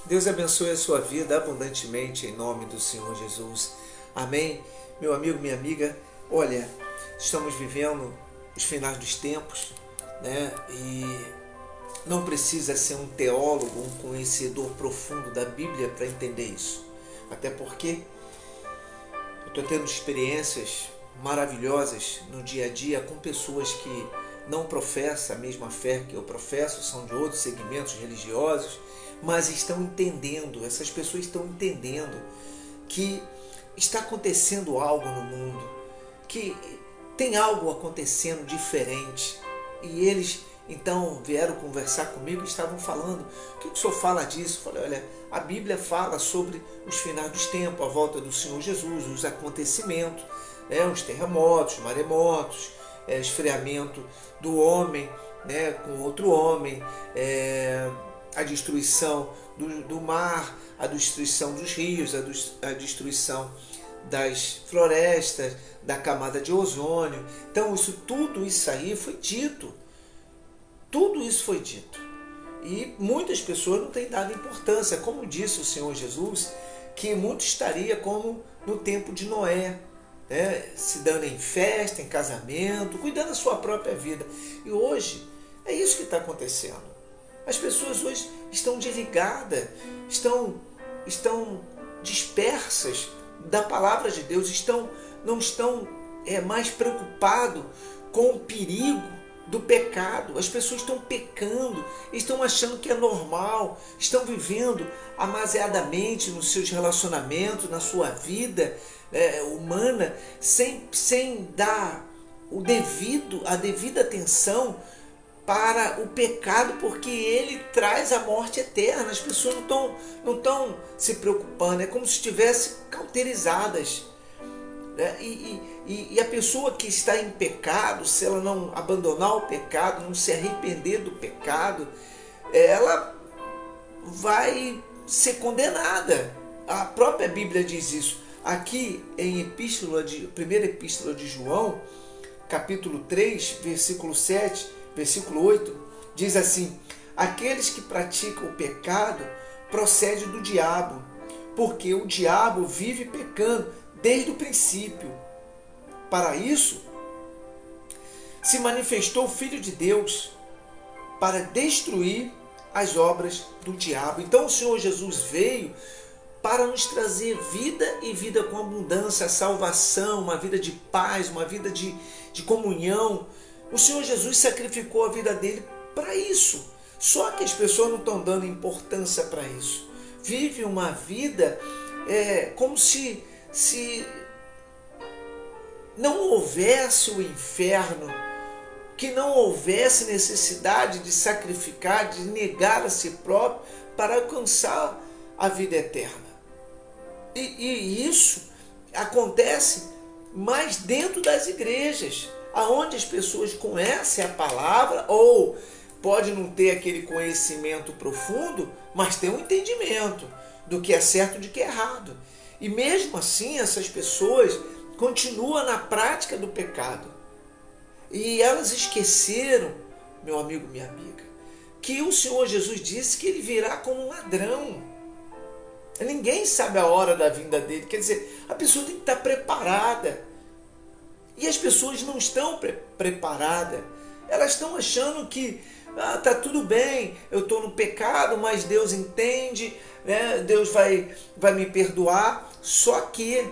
Deus abençoe a sua vida abundantemente em nome do Senhor Jesus. Amém? Meu amigo, minha amiga, olha, estamos vivendo os finais dos tempos, né? E não precisa ser um teólogo, um conhecedor profundo da Bíblia para entender isso. Até porque eu estou tendo experiências maravilhosas no dia a dia com pessoas que não professam a mesma fé que eu professo, são de outros segmentos religiosos, mas estão entendendo, essas pessoas estão entendendo que está acontecendo algo no mundo, que tem algo acontecendo diferente. E eles então vieram conversar comigo e estavam falando: o que o senhor fala disso? Eu falei: olha, a Bíblia fala sobre os finais dos tempos, a volta do Senhor Jesus, os acontecimentos, os terremotos, maremotos, esfriamento do homem, com outro homem, a destruição do mar, a destruição dos rios, a destruição das florestas, da camada de ozônio. Então tudo isso aí foi dito. Tudo isso foi dito. E muitas pessoas não têm dado importância. Como disse o Senhor Jesus, que muito estaria como no tempo de Noé, se dando em festa, em casamento, cuidando da sua própria vida. E hoje é isso que está acontecendo. As pessoas hoje estão desligadas, estão dispersas da palavra de Deus, não estão mais preocupados com o perigo do pecado. As pessoas estão pecando, estão achando que é normal, estão vivendo amaziadamente nos seus relacionamentos, na sua vida humana, sem dar a devida atenção para o pecado, porque ele traz a morte eterna. As pessoas não estão se preocupando, é como se estivessem cauterizadas. E a pessoa que está em pecado, se ela não abandonar o pecado, não se arrepender do pecado, ela vai ser condenada. A própria Bíblia diz isso. Aqui em primeira epístola de João, capítulo 3, versículo 7, versículo 8, diz assim: aqueles que praticam o pecado procedem do diabo, porque o diabo vive pecando desde o princípio. Para isso, se manifestou o Filho de Deus, para destruir as obras do diabo. Então o Senhor Jesus veio para nos trazer vida e vida com abundância, salvação, uma vida de paz, uma vida de comunhão. O Senhor Jesus sacrificou a vida dele para isso. Só que as pessoas não estão dando importância para isso. Vive uma vida como se não houvesse o inferno, que não houvesse necessidade de sacrificar, de negar a si próprio para alcançar a vida eterna. E isso acontece mais dentro das igrejas, aonde as pessoas conhecem a palavra, ou pode não ter aquele conhecimento profundo, mas tem um entendimento do que é certo e do que é errado. E mesmo assim, essas pessoas continuam na prática do pecado. E elas esqueceram, meu amigo, minha amiga, que o Senhor Jesus disse que ele virá como um ladrão. Ninguém sabe a hora da vinda dele. Quer dizer, a pessoa tem que estar preparada. E as pessoas não estão preparadas. Elas estão achando que está tudo bem, eu estou no pecado, mas Deus entende, Deus vai me perdoar. Só que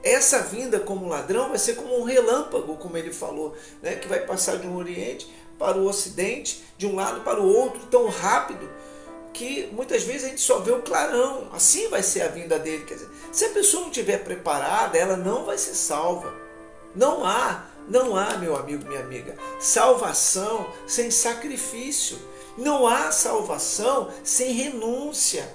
essa vinda como ladrão vai ser como um relâmpago, como ele falou, que vai passar de um oriente para o ocidente, de um lado para o outro, tão rápido, que muitas vezes a gente só vê o clarão. Assim vai ser a vinda dele. Quer dizer, se a pessoa não estiver preparada, ela não vai ser salva. Não há, meu amigo, minha amiga, salvação sem sacrifício. Não há salvação sem renúncia.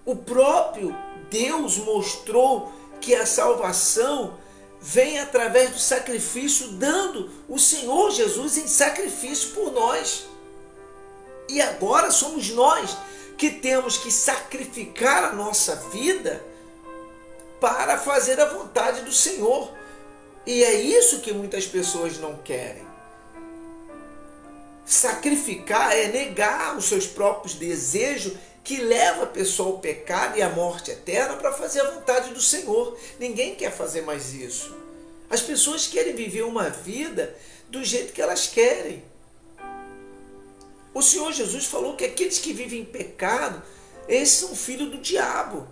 O próprio Deus mostrou que a salvação vem através do sacrifício, dando o Senhor Jesus em sacrifício por nós. E agora somos nós que temos que sacrificar a nossa vida para fazer a vontade do Senhor. E é isso que muitas pessoas não querem. Sacrificar é negar os seus próprios desejos, que leva a pessoa ao pecado e à morte eterna, para fazer a vontade do Senhor. Ninguém quer fazer mais isso. As pessoas querem viver uma vida do jeito que elas querem. O Senhor Jesus falou que aqueles que vivem em pecado, esses são filhos do diabo.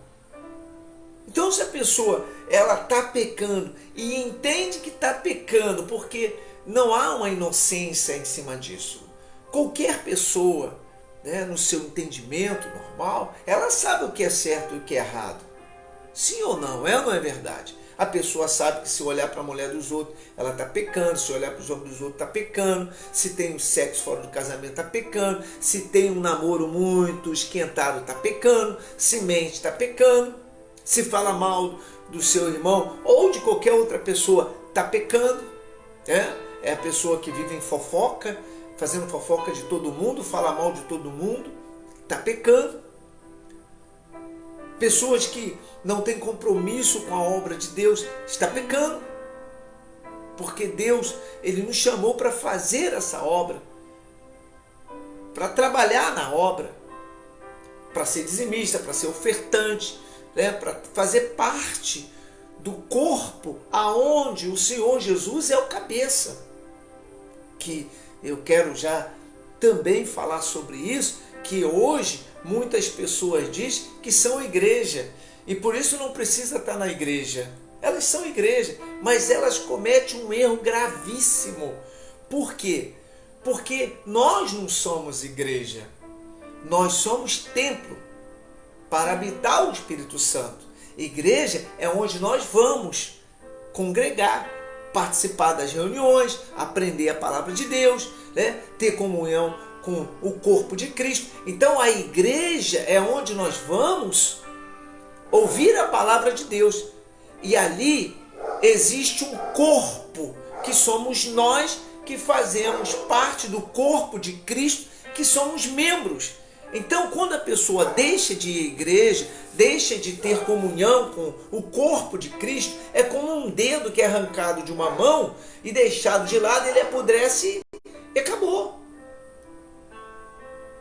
Então, se a pessoa ela está pecando e entende que está pecando, porque não há uma inocência em cima disso. Qualquer pessoa, né, no seu entendimento normal, ela sabe o que é certo e o que é errado. Sim ou não? É ou não é verdade? A pessoa sabe que se olhar para a mulher dos outros, ela está pecando. Se olhar para os homens dos outros, está pecando. Se tem um sexo fora do casamento, está pecando. Se tem um namoro muito esquentado, está pecando. Se mente, está pecando. Se fala mal do seu irmão ou de qualquer outra pessoa, está pecando. É a pessoa que vive em fofoca, fazendo fofoca de todo mundo, fala mal de todo mundo, está pecando. Pessoas que não têm compromisso com a obra de Deus, está pecando. Porque Deus, Ele nos chamou para fazer essa obra, para trabalhar na obra, para ser dizimista, para ser ofertante, né, para fazer parte do corpo aonde o Senhor Jesus é o cabeça. Que eu quero já também falar sobre isso, que hoje muitas pessoas dizem que são igreja e por isso não precisa estar na igreja. Elas são igreja, mas elas cometem um erro gravíssimo. Por quê? Porque nós não somos igreja, nós somos templo para habitar o Espírito Santo. Igreja é onde nós vamos congregar, participar das reuniões, aprender a palavra de Deus, né? Ter comunhão com o corpo de Cristo. Então a igreja é onde nós vamos ouvir a palavra de Deus. E ali existe um corpo, que somos nós que fazemos parte do corpo de Cristo, que somos membros. Então, quando a pessoa deixa de ir à igreja, deixa de ter comunhão com o corpo de Cristo, é como um dedo que é arrancado de uma mão e deixado de lado, ele apodrece e acabou.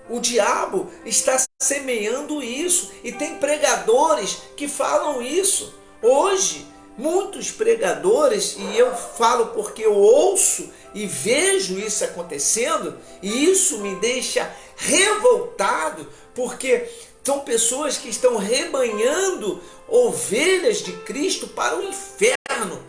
O diabo está semeando isso e tem pregadores que falam isso. Hoje, muitos pregadores, e eu falo porque eu ouço e vejo isso acontecendo, e isso me deixa revoltado, porque são pessoas que estão rebanhando ovelhas de Cristo para o inferno.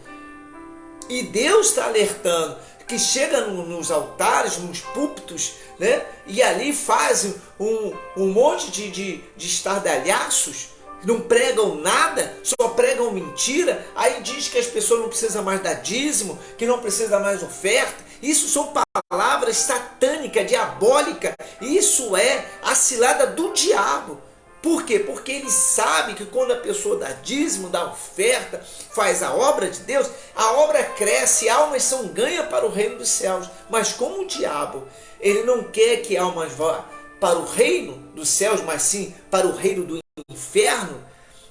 E Deus está alertando que chega nos altares, nos púlpitos, né? E ali fazem um monte de estardalhaços, não pregam nada, só pregam mentira, aí diz que as pessoas não precisam mais dar dízimo, que não precisa mais oferta. Isso são palavras satânicas, diabólicas. Isso é a cilada do diabo. Por quê? Porque ele sabe que quando a pessoa dá dízimo, dá oferta, faz a obra de Deus, a obra cresce, almas são ganhas para o reino dos céus. Mas como o diabo, ele não quer que almas vá para o reino dos céus, mas sim para o reino do inferno,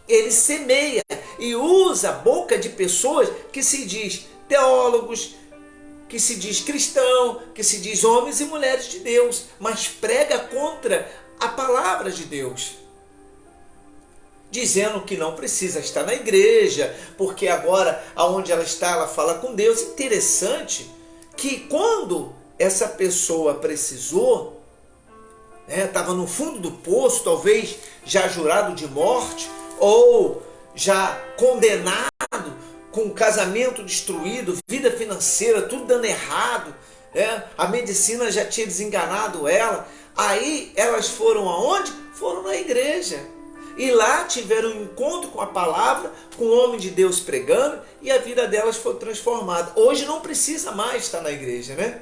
ele semeia e usa a boca de pessoas que se diz teólogos, que se diz cristão, que se diz homens e mulheres de Deus, mas prega contra a palavra de Deus, dizendo que não precisa estar na igreja, porque agora aonde ela está, ela fala com Deus. Interessante que quando essa pessoa precisou, estava no fundo do poço, talvez já jurado de morte, ou já condenado, com casamento destruído, vida financeira, tudo dando errado, a medicina já tinha desenganado ela. Aí elas foram aonde? Foram na igreja. E lá tiveram um encontro com a palavra, com o homem de Deus pregando, e a vida delas foi transformada. Hoje não precisa mais estar na igreja, né?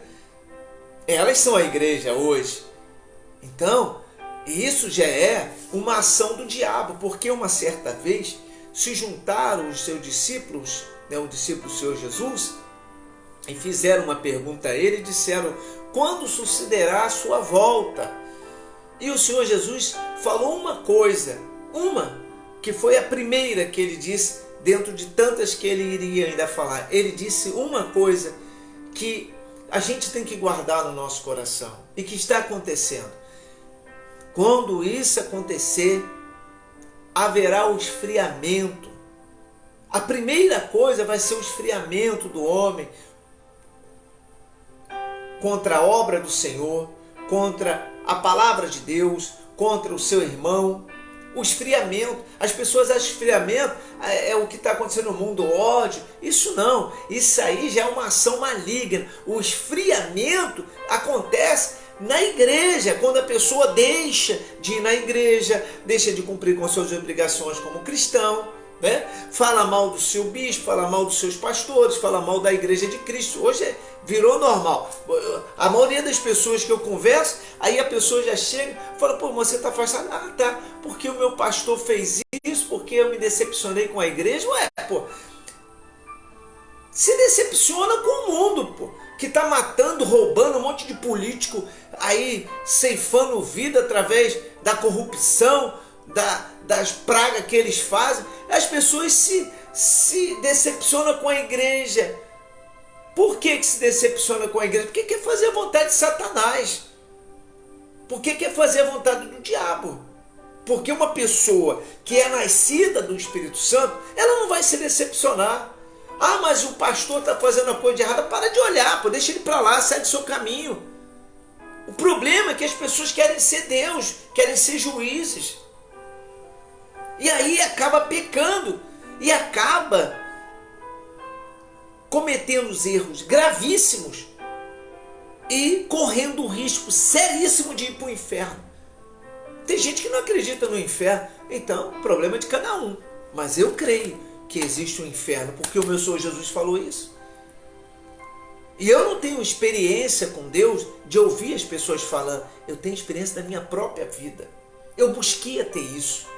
Elas são a igreja hoje. Então, isso já é uma ação do diabo, porque uma certa vez se juntaram os seus discípulos, o discípulo do Senhor Jesus, e fizeram uma pergunta a ele e disseram: quando sucederá a sua volta? E o Senhor Jesus falou uma coisa, que foi a primeira que ele disse, dentro de tantas que ele iria ainda falar. Ele disse uma coisa que a gente tem que guardar no nosso coração e que está acontecendo. Quando isso acontecer, haverá o esfriamento. A primeira coisa vai ser o esfriamento do homem contra a obra do Senhor, contra a palavra de Deus, contra o seu irmão. O esfriamento. As pessoas acham que esfriamento é o que está acontecendo no mundo, ódio. Isso não. Isso aí já é uma ação maligna. O esfriamento acontece na igreja, quando a pessoa deixa de ir na igreja, deixa de cumprir com suas obrigações como cristão, né? Fala mal do seu bispo, fala mal dos seus pastores, fala mal da igreja de Cristo. Hoje virou normal. A maioria das pessoas que eu converso, aí a pessoa já chega e fala, pô, você está afastado? Ah, tá, porque o meu pastor fez isso, porque eu me decepcionei com a igreja. Ué, pô, se decepciona com o mundo, pô, que está matando, roubando um monte de político aí, ceifando vida através da corrupção, das pragas que eles fazem. As pessoas se decepcionam com a igreja. Por que se decepciona com a igreja? Porque quer fazer a vontade de Satanás. Porque quer fazer a vontade do diabo. Porque uma pessoa que é nascida do Espírito Santo, ela não vai se decepcionar. Ah, mas o pastor está fazendo a coisa de errada. Para de olhar, pô, deixa ele para lá, sai do seu caminho. O problema é que as pessoas querem ser Deus, querem ser juízes. E aí acaba pecando e acaba cometendo os erros gravíssimos e correndo o risco seríssimo de ir para o inferno. Tem gente que não acredita no inferno, então o problema é de cada um. Mas eu creio que existe um inferno, porque o meu Senhor Jesus falou isso. E eu não tenho experiência com Deus de ouvir as pessoas falando, eu tenho experiência da minha própria vida. Eu busquei a ter isso.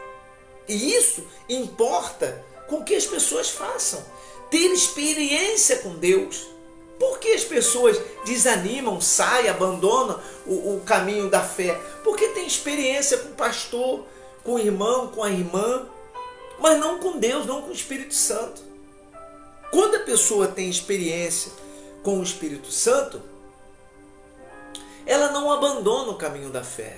E isso importa com que as pessoas façam. Ter experiência com Deus. Por que as pessoas desanimam, saem, abandonam o caminho da fé? Porque tem experiência com o pastor, com o irmão, com a irmã, mas não com Deus, não com o Espírito Santo. Quando a pessoa tem experiência com o Espírito Santo, ela não abandona o caminho da fé.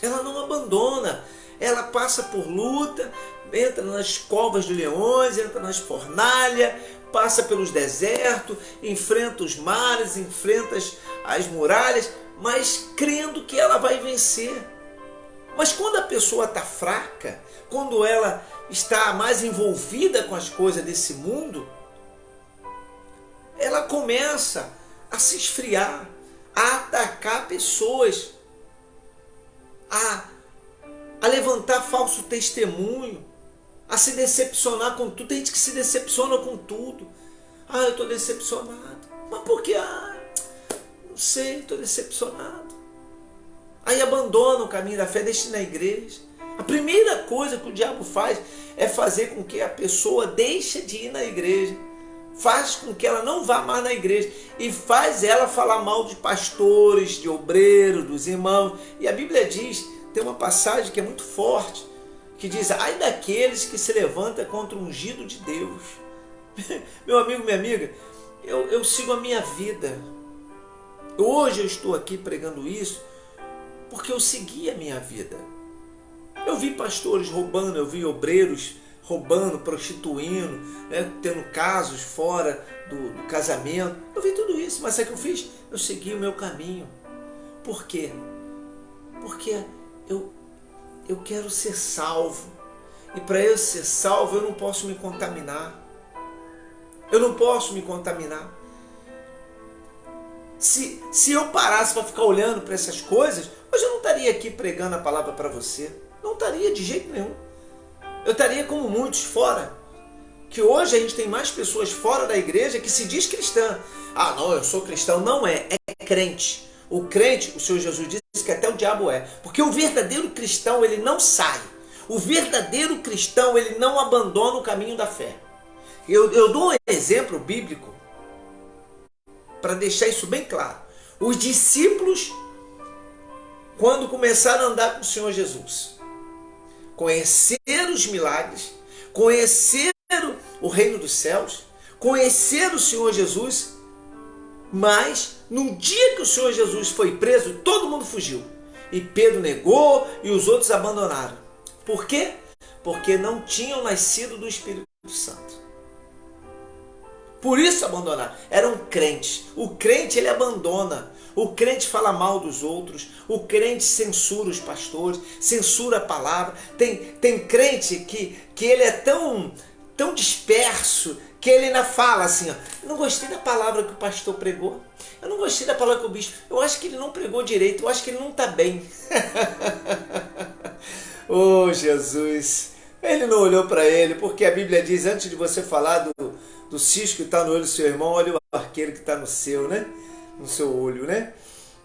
Ela não abandona. Ela passa por luta, entra nas covas de leões, entra nas fornalhas, passa pelos desertos, enfrenta os mares, enfrenta as muralhas, mas crendo que ela vai vencer. Mas quando a pessoa está fraca, quando ela está mais envolvida com as coisas desse mundo, ela começa a se esfriar, a atacar pessoas, a levantar falso testemunho, a se decepcionar com tudo. Tem gente que se decepciona com tudo. Ah, eu estou decepcionado. Mas por que? Ah, não sei, estou decepcionado. Aí abandona o caminho da fé, deixa ir na igreja. A primeira coisa que o diabo faz é fazer com que a pessoa deixe de ir na igreja. Faz com que ela não vá mais na igreja. E faz ela falar mal de pastores, de obreiros, dos irmãos. E a Bíblia diz, tem uma passagem que é muito forte, que diz, ai daqueles que se levantam contra o ungido de Deus. Meu amigo, minha amiga, eu sigo a minha vida. Hoje eu estou aqui pregando isso porque eu segui a minha vida. Eu vi pastores roubando, eu vi obreiros roubando, prostituindo, né, tendo casos fora do casamento. Eu vi tudo isso, mas sabe o que eu fiz? Eu segui o meu caminho. Por quê? Porque eu quero ser salvo. E para eu ser salvo, eu não posso me contaminar. Eu não posso me contaminar. Se eu parasse para ficar olhando para essas coisas, hoje eu não estaria aqui pregando a palavra para você. Não estaria de jeito nenhum. Eu estaria como muitos fora. Que hoje a gente tem mais pessoas fora da igreja que se diz cristã. Ah, não, eu sou cristão. Não é crente. O crente, o Senhor Jesus disse que até o diabo é. Porque o verdadeiro cristão, ele não sai. O verdadeiro cristão, ele não abandona o caminho da fé. Eu dou um exemplo bíblico para deixar isso bem claro. Os discípulos, quando começaram a andar com o Senhor Jesus, conheceram os milagres, conheceram o reino dos céus, conheceram o Senhor Jesus, Mas no dia que o Senhor Jesus foi preso, todo mundo fugiu. E Pedro negou e os outros abandonaram. Por quê? Porque não tinham nascido do Espírito Santo. Por isso abandonaram. Eram crentes. O crente, ele abandona. O crente fala mal dos outros. O crente censura os pastores, censura a palavra. Tem crente que ele é tão disperso que ele ainda fala assim, ó, não gostei da palavra que o pastor pregou. Eu não gostei da palavra que o bispo... Eu acho que ele não pregou direito. Eu acho que ele não está bem. Oh, Jesus! Ele não olhou para ele, porque a Bíblia diz, antes de você falar do cisco que está no olho do seu irmão, olha o arqueiro que está no seu, né? No seu olho, né?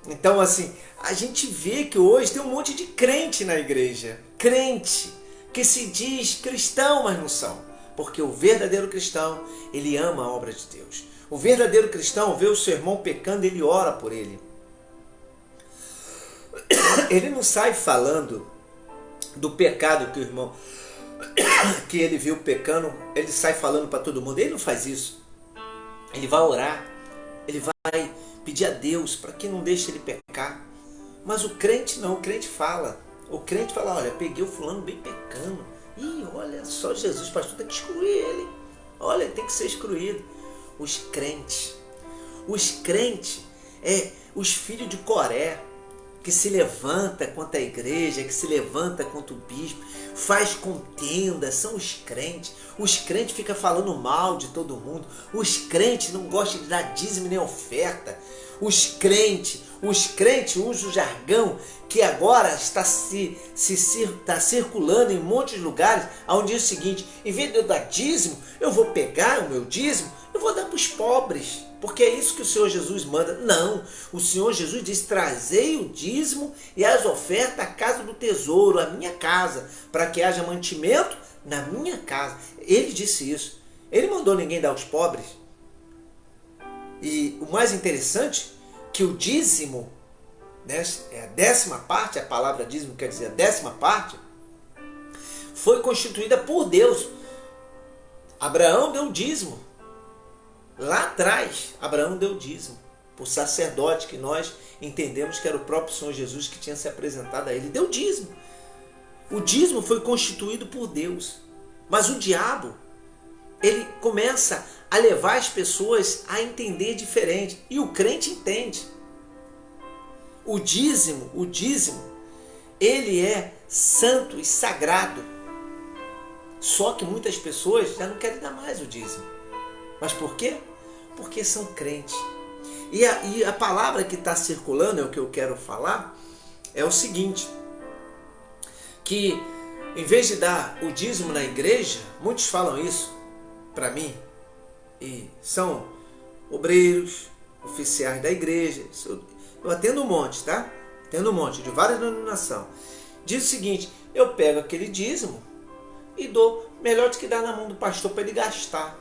Então, assim, a gente vê que hoje tem um monte de crente na igreja. Crente que se diz cristão, mas não são. Porque o verdadeiro cristão, ele ama a obra de Deus. O verdadeiro cristão vê o seu irmão pecando, ele ora por ele. Ele não sai falando do pecado que o irmão, que ele viu pecando, ele sai falando para todo mundo. Ele não faz isso. Ele vai orar. Ele vai pedir a Deus para que não deixe ele pecar. Mas o crente não, o crente fala. O crente fala, olha, peguei o fulano bem pecando. Ih, olha só, Jesus, pastor, tem que excluir ele. Olha, ele tem que ser excluído. Os crentes os filhos de Coré, que se levanta contra a igreja, que se levanta contra o bispo, faz contenda, são os crentes. Os crentes ficam falando mal de todo mundo. Os crentes não gostam de dar dízimo nem oferta. Os crentes usam o jargão que agora está circulando em muitos lugares, onde diz o seguinte, em vez de eu dar dízimo, eu vou pegar o meu dízimo, eu vou dar para os pobres, porque é isso que o Senhor Jesus manda. Não, o Senhor Jesus diz, trazei o dízimo e as ofertas à casa do tesouro, à minha casa, para que haja mantimento na minha casa. Ele disse isso. Ele mandou ninguém dar aos pobres. E o mais interessante, que o dízimo, né, é a 10ª parte, a palavra dízimo quer dizer a 10ª parte, foi constituída por Deus. Abraão deu dízimo. Lá atrás, Abraão deu dízimo. Por sacerdote, que nós entendemos que era o próprio Senhor Jesus que tinha se apresentado a ele. Deu dízimo. O dízimo foi constituído por Deus. Mas o diabo, ele começa a levar as pessoas a entender diferente. E o crente entende. O dízimo, ele é santo e sagrado. Só que muitas pessoas já não querem dar mais o dízimo. Mas por quê? Porque são crentes. E a palavra que está circulando, é o que eu quero falar, é o seguinte, que em vez de dar o dízimo na igreja, muitos falam isso para mim, e são obreiros, oficiais da igreja, eu atendo um monte, tá? Atendo um monte, de várias denominações. Diz o seguinte, eu pego aquele dízimo e dou, melhor do que dar na mão do pastor para ele gastar.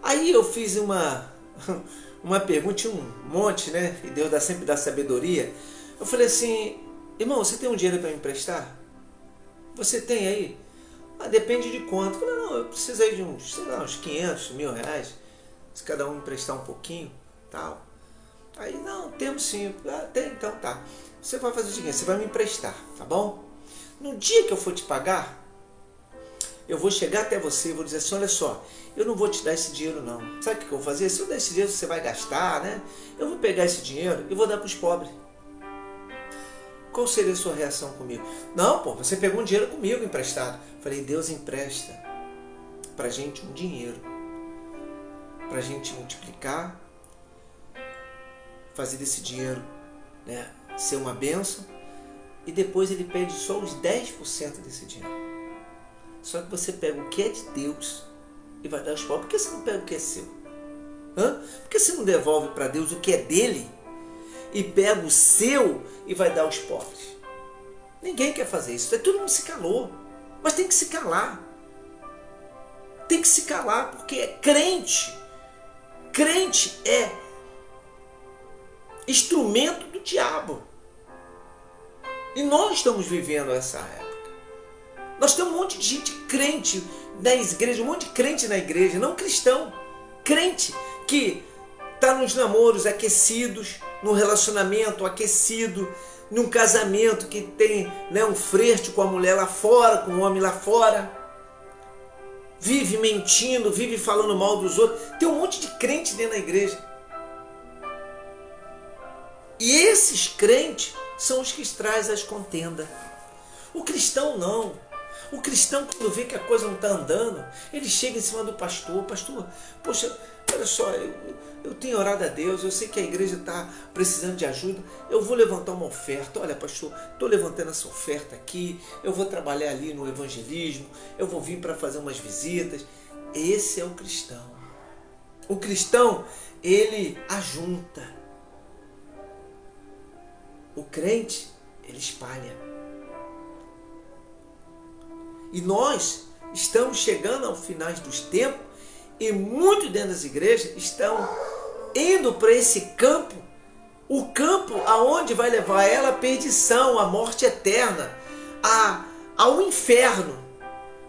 Aí eu fiz uma pergunta, tinha um monte, né? E Deus sempre dá sabedoria. Eu falei assim, irmão, você tem um dinheiro para me emprestar? Você tem aí? Ah, depende de quanto. Eu falei, não, eu preciso aí de uns 500 mil reais. Se cada um emprestar um pouquinho, tal. Aí, não, temos sim. Ah, tem, então tá. Você vai fazer o seguinte, você vai me emprestar, tá bom? No dia que eu for te pagar, eu vou chegar até você e vou dizer assim, olha só, eu não vou te dar esse dinheiro não. Sabe o que eu vou fazer? Se eu der esse dinheiro, você vai gastar, né? Eu vou pegar esse dinheiro e vou dar para os pobres. Qual seria a sua reação comigo? Não, pô, você pegou um dinheiro comigo emprestado. Falei, Deus empresta pra gente um dinheiro, pra gente multiplicar, fazer desse dinheiro, né, ser uma bênção, e depois ele pede só os 10% desse dinheiro. Só que você pega o que é de Deus e vai dar aos pobres. Por que você não pega o que é seu? Por que você não devolve para Deus o que é dele e pega o seu e vai dar aos pobres? Ninguém quer fazer isso. Todo mundo se calou. Mas tem que se calar. Tem que se calar porque é crente. Crente é instrumento do diabo. E nós estamos vivendo essa época. Nós temos um monte de gente crente na igreja, um monte de crente na igreja, não cristão. Crente que tá nos namoros aquecidos, no relacionamento aquecido, num casamento que tem, né, um flerte com a mulher lá fora, com o homem lá fora, vive mentindo, vive falando mal dos outros. Tem um monte de crente dentro da igreja. E esses crentes são os que trazem as contendas. O cristão não. O cristão, quando vê que a coisa não está andando, ele chega em cima do pastor. Pastor, poxa, olha só, eu tenho orado a Deus, eu sei que a igreja está precisando de ajuda, eu vou levantar uma oferta. Olha, pastor, estou levantando essa oferta aqui, eu vou trabalhar ali no evangelismo, eu vou vir para fazer umas visitas. Esse é o cristão. O cristão, ele ajunta. O crente, ele espalha. E nós estamos chegando ao final dos tempos e muitos dentro das igrejas estão indo para esse campo, o campo aonde vai levar ela à perdição, à morte eterna, ao inferno.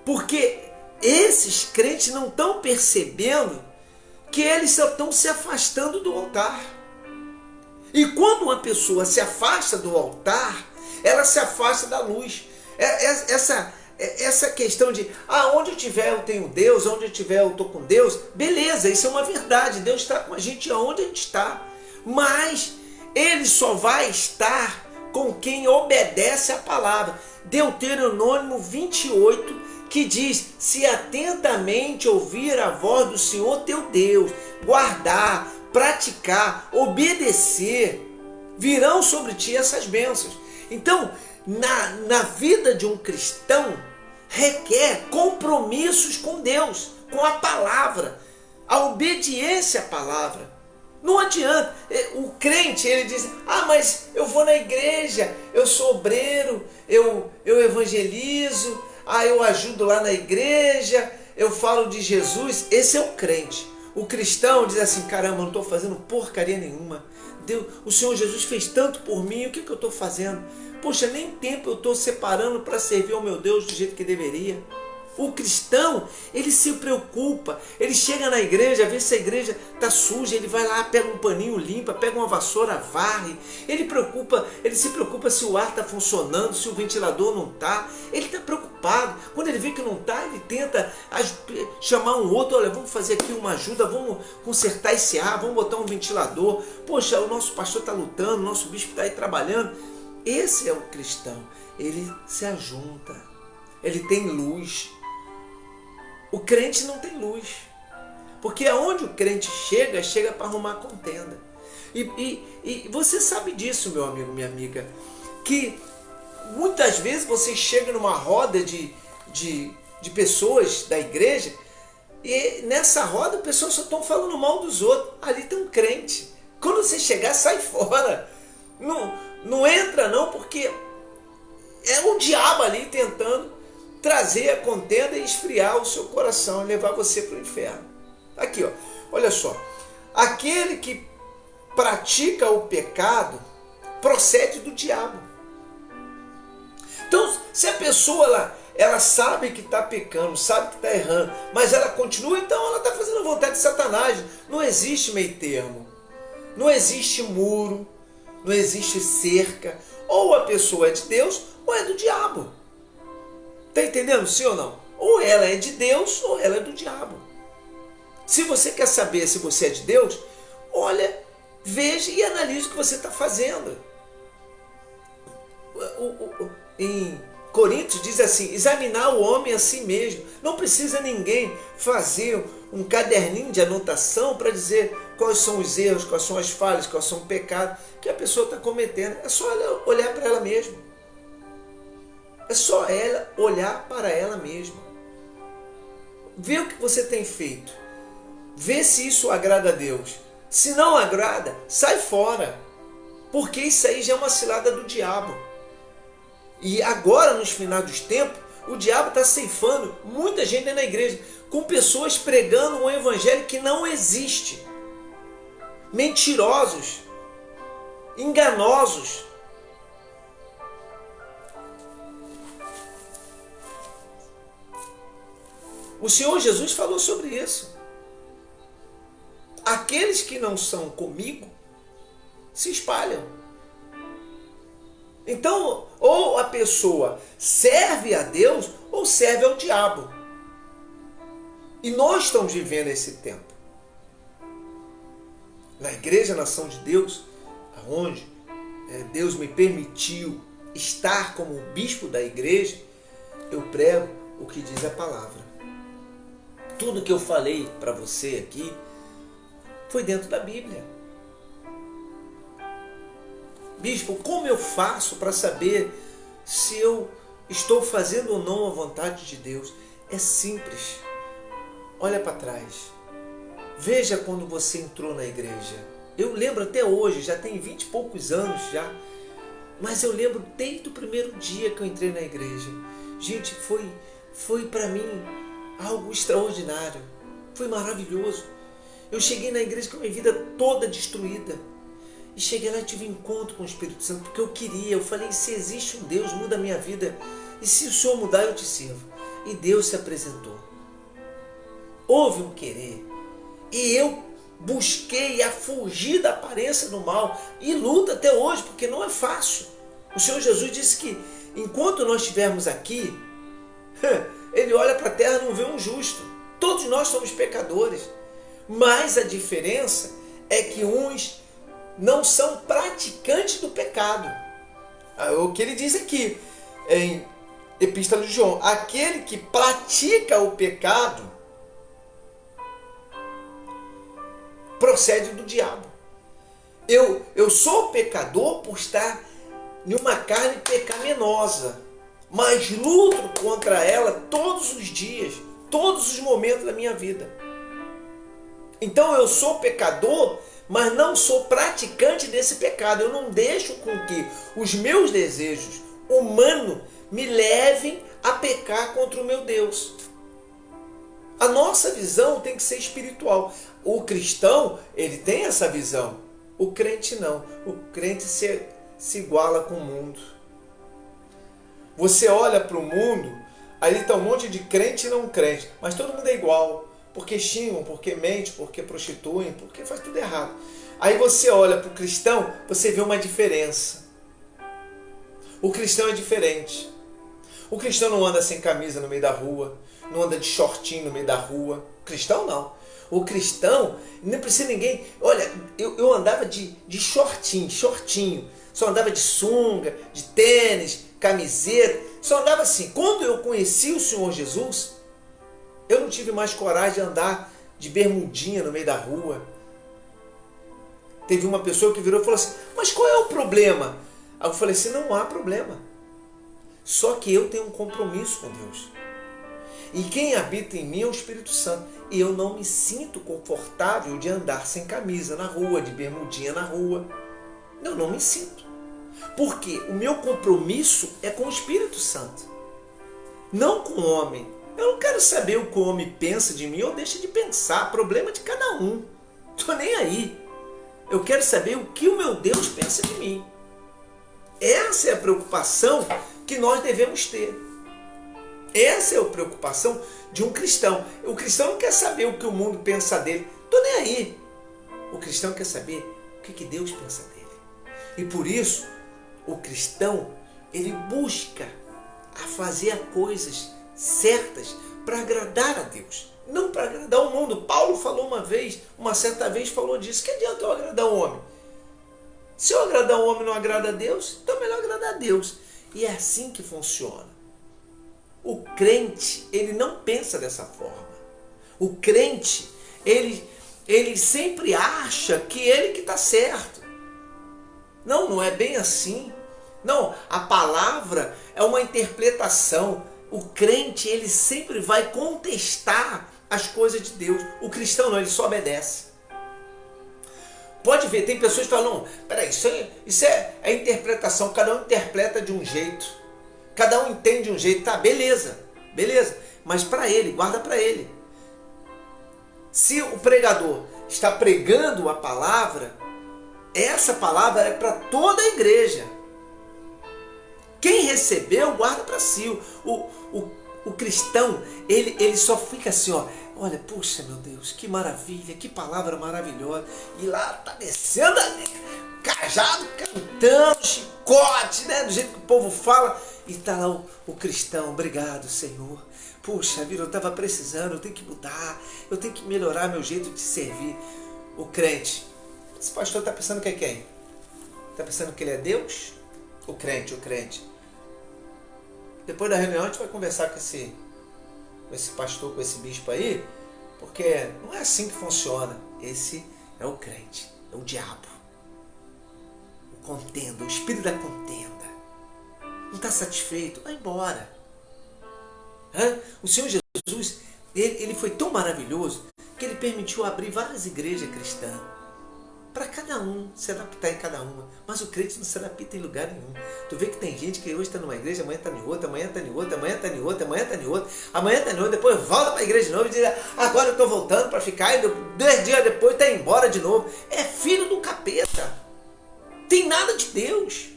Porque esses crentes não estão percebendo que eles só estão se afastando do altar. E quando uma pessoa se afasta do altar, ela se afasta da luz. Essa questão de, onde eu estiver eu tenho Deus, onde eu estiver eu estou com Deus, beleza, isso é uma verdade, Deus está com a gente aonde a gente está. Mas Ele só vai estar com quem obedece a palavra. Deuteronômio 28, que diz, se atentamente ouvir a voz do Senhor teu Deus, guardar, praticar, obedecer, virão sobre ti essas bênçãos. Então, na vida de um cristão, requer compromissos com Deus, com a palavra, a obediência à palavra. Não adianta, o crente, ele diz, mas eu vou na igreja, eu sou obreiro, eu evangelizo, eu ajudo lá na igreja, eu falo de Jesus. Esse é o crente. O cristão diz assim, caramba, eu não estou fazendo porcaria nenhuma. Deus, o Senhor Jesus fez tanto por mim, o que eu estou fazendo? Poxa, nem tempo eu estou separando para servir ao meu Deus do jeito que deveria. O cristão, ele se preocupa, ele chega na igreja, vê se a igreja está suja, ele vai lá, pega um paninho, limpa, pega uma vassoura, varre. Ele se preocupa se o ar está funcionando, se o ventilador não está. Ele está preocupado. Quando ele vê que não está, ele tenta chamar um outro, olha, vamos fazer aqui uma ajuda, vamos consertar esse ar, vamos botar um ventilador. Poxa, o nosso pastor está lutando, o nosso bispo está aí trabalhando. Esse é o cristão, ele se ajunta, ele tem luz. O crente não tem luz, porque aonde o crente chega para arrumar contenda. E você sabe disso, meu amigo, minha amiga, que muitas vezes você chega numa roda de pessoas da igreja e nessa roda as pessoas só estão falando mal dos outros. Ali tem um crente. Quando você chegar, sai fora. Não entra não, porque é o diabo ali tentando trazer a contenda e esfriar o seu coração e levar você para o inferno. Aqui, ó, olha só. Aquele que pratica o pecado procede do diabo. Então, se a pessoa ela sabe que está pecando, sabe que está errando, mas ela continua, então ela está fazendo a vontade de Satanás. Não existe meio termo. Não existe muro. Não existe cerca. Ou a pessoa é de Deus ou é do diabo. Está entendendo, sim ou não? Ou ela é de Deus ou ela é do diabo. Se você quer saber se você é de Deus, olha, veja e analise o que você está fazendo. Em Coríntios diz assim, examinar o homem a si mesmo. Não precisa ninguém fazer um caderninho de anotação para dizer quais são os erros, quais são as falhas, quais são os pecados que a pessoa está cometendo. É só ela olhar para ela mesma. É só ela olhar para ela mesma. Vê o que você tem feito. Vê se isso agrada a Deus. Se não agrada, sai fora. Porque isso aí já é uma cilada do diabo. E agora, nos finais dos tempos, o diabo está ceifando muita gente na igreja, com pessoas pregando um evangelho que não existe. Mentirosos. Enganosos. O Senhor Jesus falou sobre isso. aqueles que não são comigo se espalham. Então, ou a pessoa serve a Deus ou serve ao diabo. E nós estamos vivendo esse tempo. Na Igreja Nação de Deus, aonde Deus me permitiu estar como bispo da igreja, eu prego o que diz a palavra. Tudo que eu falei para você aqui foi dentro da Bíblia. Bispo, como eu faço para saber se eu estou fazendo ou não a vontade de Deus? É simples. Olha para trás. Veja quando você entrou na igreja. Eu lembro até hoje, já tem 20 e poucos anos já, mas eu lembro desde o primeiro dia que eu entrei na igreja. Gente, foi para mim algo extraordinário. Foi maravilhoso. Eu cheguei na igreja com a minha vida toda destruída. E cheguei lá e tive um encontro com o Espírito Santo, porque eu queria. Eu falei, se existe um Deus, muda a minha vida. E se o Senhor mudar, eu te sirvo. E Deus se apresentou. Houve um querer. E eu busquei a fugir da aparência do mal. E luto até hoje, porque não é fácil. O Senhor Jesus disse que enquanto nós estivermos aqui, Ele olha para a terra e não vê um justo. Todos nós somos pecadores. Mas a diferença é que uns não são praticantes do pecado. O que ele diz aqui em Epístola de João: aquele que pratica o pecado procede do diabo. Eu sou pecador por estar em uma carne pecaminosa, mas luto contra ela todos os dias, todos os momentos da minha vida. Então eu sou pecador, mas não sou praticante desse pecado. Eu não deixo com que os meus desejos humanos me levem a pecar contra o meu Deus. A nossa visão tem que ser espiritual. O cristão, ele tem essa visão. O crente não. O crente se iguala com o mundo. Você olha para o mundo, aí está um monte de crente e não crente, mas todo mundo é igual. Porque xingam, porque mentem, porque prostituem, porque faz tudo errado. Aí você olha para o cristão, você vê uma diferença. O cristão é diferente. O cristão não anda sem camisa no meio da rua, não anda de shortinho no meio da rua. O cristão não. O cristão, não precisa ninguém... Olha, eu andava de shortinho. Só andava de sunga, de tênis, camiseta. Só andava assim. Quando eu conheci o Senhor Jesus, eu não tive mais coragem de andar de bermudinha no meio da rua. Teve uma pessoa que virou e falou assim, mas qual é o problema? Aí eu falei assim, não há problema. Só que eu tenho um compromisso com Deus. E quem habita em mim é o Espírito Santo. E eu não me sinto confortável de andar sem camisa na rua, de bermudinha na rua. Eu não me sinto. Porque o meu compromisso é com o Espírito Santo. Não com o homem. Eu não quero saber o que o homem pensa de mim ou deixa de pensar. Problema de cada um. Estou nem aí. Eu quero saber o que o meu Deus pensa de mim. Essa é a preocupação que nós devemos ter. Essa é a preocupação de um cristão. O cristão não quer saber o que o mundo pensa dele. Estou nem aí. O cristão quer saber o que Deus pensa dele. E por isso, o cristão, ele busca a fazer as coisas certas para agradar a Deus, não para agradar o mundo. Paulo falou uma certa vez falou disso. Que adianta eu agradar o homem? Se eu agradar o homem e não agrada a Deus, então é melhor agradar a Deus. E é assim que funciona. O crente, ele não pensa dessa forma. O crente, ele sempre acha que ele que está certo. Não, não é bem assim. Não, a palavra é uma interpretação. O crente, ele sempre vai contestar as coisas de Deus. O cristão não, ele só obedece. Pode ver, tem pessoas que falam, não, peraí, isso é interpretação, cada um interpreta de um jeito. Cada um entende de um jeito, tá, beleza. Mas para ele, guarda para ele. Se o pregador está pregando a palavra, essa palavra é para toda a igreja. Quem recebeu, guarda para si. O cristão, ele só fica assim, ó. Olha, puxa, meu Deus, que maravilha, que palavra maravilhosa. E lá tá descendo cajado, cantando, chicote, né? Do jeito que o povo fala. E tá lá o cristão, obrigado, Senhor. Puxa vida, eu estava precisando, eu tenho que mudar, eu tenho que melhorar meu jeito de servir. O crente, esse pastor está pensando que é quem? Está pensando que ele é Deus? O crente. Depois da reunião a gente vai conversar com esse pastor, com esse bispo aí, porque não é assim que funciona. Esse é o crente, é o diabo. O contenda, o espírito da contenda. Não está satisfeito? Vai embora. O Senhor Jesus, ele foi tão maravilhoso que ele permitiu abrir várias igrejas cristãs para cada um se adaptar em cada uma. Mas o crente não se adapta em lugar nenhum. Tu vê que tem gente que hoje está numa igreja, amanhã está em outra, amanhã está em outra, amanhã está em outra, amanhã está em outra, amanhã está em outra, depois volta para a igreja de novo e diz, agora eu estou voltando para ficar, e 2 dias depois está embora de novo. É filho do capeta. Tem nada de Deus.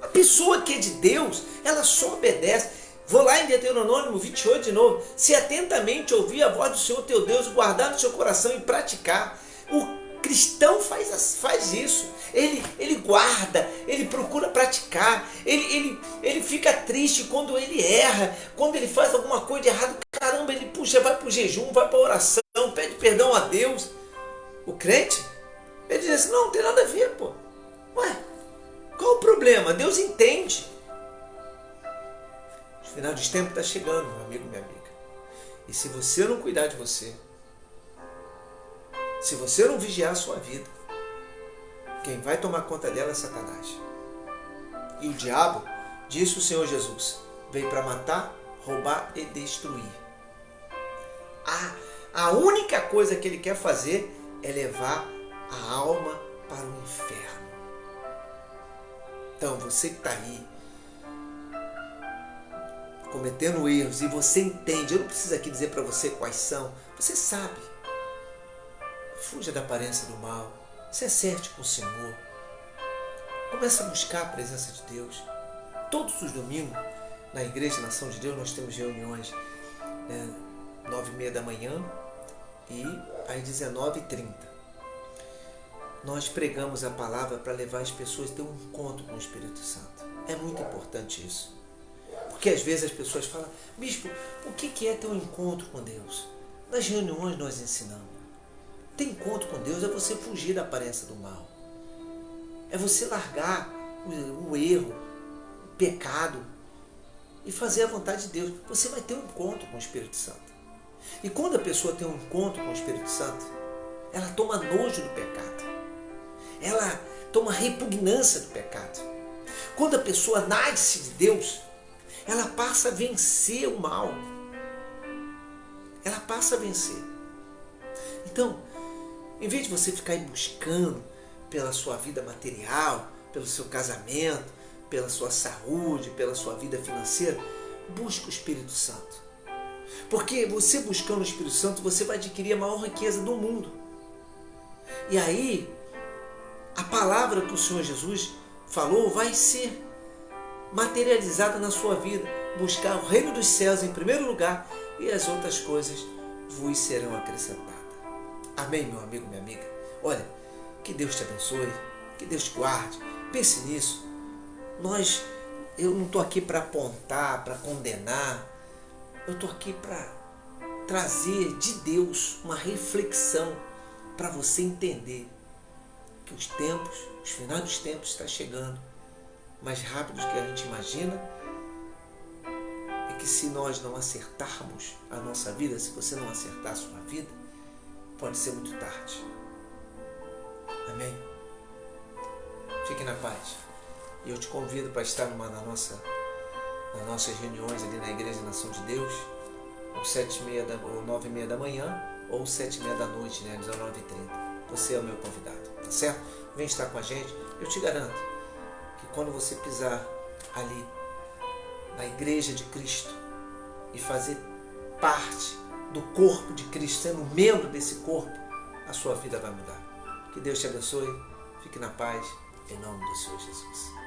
A pessoa que é de Deus, ela só obedece. Vou lá em Deuteronômio 28 de novo. Se atentamente ouvir a voz do Senhor teu Deus, guardar no seu coração e praticar. O cristão faz isso. Ele guarda, ele procura praticar. Ele fica triste quando ele erra, quando ele faz alguma coisa de errado. Caramba, ele vai para o jejum, vai para a oração, pede perdão a Deus. O crente, ele diz assim, não tem nada a ver, pô. Ué, qual o problema? Deus entende. O final dos tempos está chegando, meu amigo, minha amiga. E se você não cuidar de você, se você não vigiar a sua vida, quem vai tomar conta dela é Satanás. E o diabo, disse o Senhor Jesus, veio para matar, roubar e destruir. A única coisa que ele quer fazer é levar a alma para o inferno. Então, você que está aí, cometendo erros, e você entende, eu não preciso aqui dizer para você quais são, você sabe. Fuja da aparência do mal, se acerte com o Senhor. Comece a buscar a presença de Deus. Todos os domingos, na Igreja Nação de Deus, nós temos reuniões 9h30 da manhã e às 19h30. Nós pregamos a palavra para levar as pessoas a ter um encontro com o Espírito Santo. É muito importante isso. Porque às vezes as pessoas falam, bispo, o que é ter um encontro com Deus? Nas reuniões nós ensinamos. Ter encontro com Deus é você fugir da aparência do mal. É você largar o erro, o pecado e fazer a vontade de Deus. Você vai ter um encontro com o Espírito Santo. E quando a pessoa tem um encontro com o Espírito Santo, ela toma nojo do pecado. Ela toma repugnância do pecado. Quando a pessoa nasce de Deus, ela passa a vencer o mal. Ela passa a vencer. Então, em vez de você ficar aí buscando pela sua vida material, pelo seu casamento, pela sua saúde, pela sua vida financeira, busque o Espírito Santo. Porque você buscando o Espírito Santo, você vai adquirir a maior riqueza do mundo. E aí, a palavra que o Senhor Jesus falou vai ser materializada na sua vida. Buscar o reino dos céus em primeiro lugar e as outras coisas vos serão acrescentadas. Amém, meu amigo, minha amiga? Olha, que Deus te abençoe, que Deus te guarde. Pense nisso. Eu não estou aqui para apontar, para condenar. Eu estou aqui para trazer de Deus uma reflexão para você entender que os finais dos tempos está chegando mais rápido do que a gente imagina, e que se nós não acertarmos a nossa vida, se você não acertar a sua vida, pode ser muito tarde. Amém? Fique na paz. E eu te convido para estar nas nossas reuniões ali na Igreja Nação de Deus, às 7h30 ou 9h30 da manhã, ou 7h30 da noite, né, às 19h30. Você é o meu convidado, tá certo? Vem estar com a gente. Eu te garanto que quando você pisar ali na Igreja de Cristo e fazer parte do corpo de Cristo, sendo membro desse corpo, a sua vida vai mudar. Que Deus te abençoe. Fique na paz, em nome do Senhor Jesus.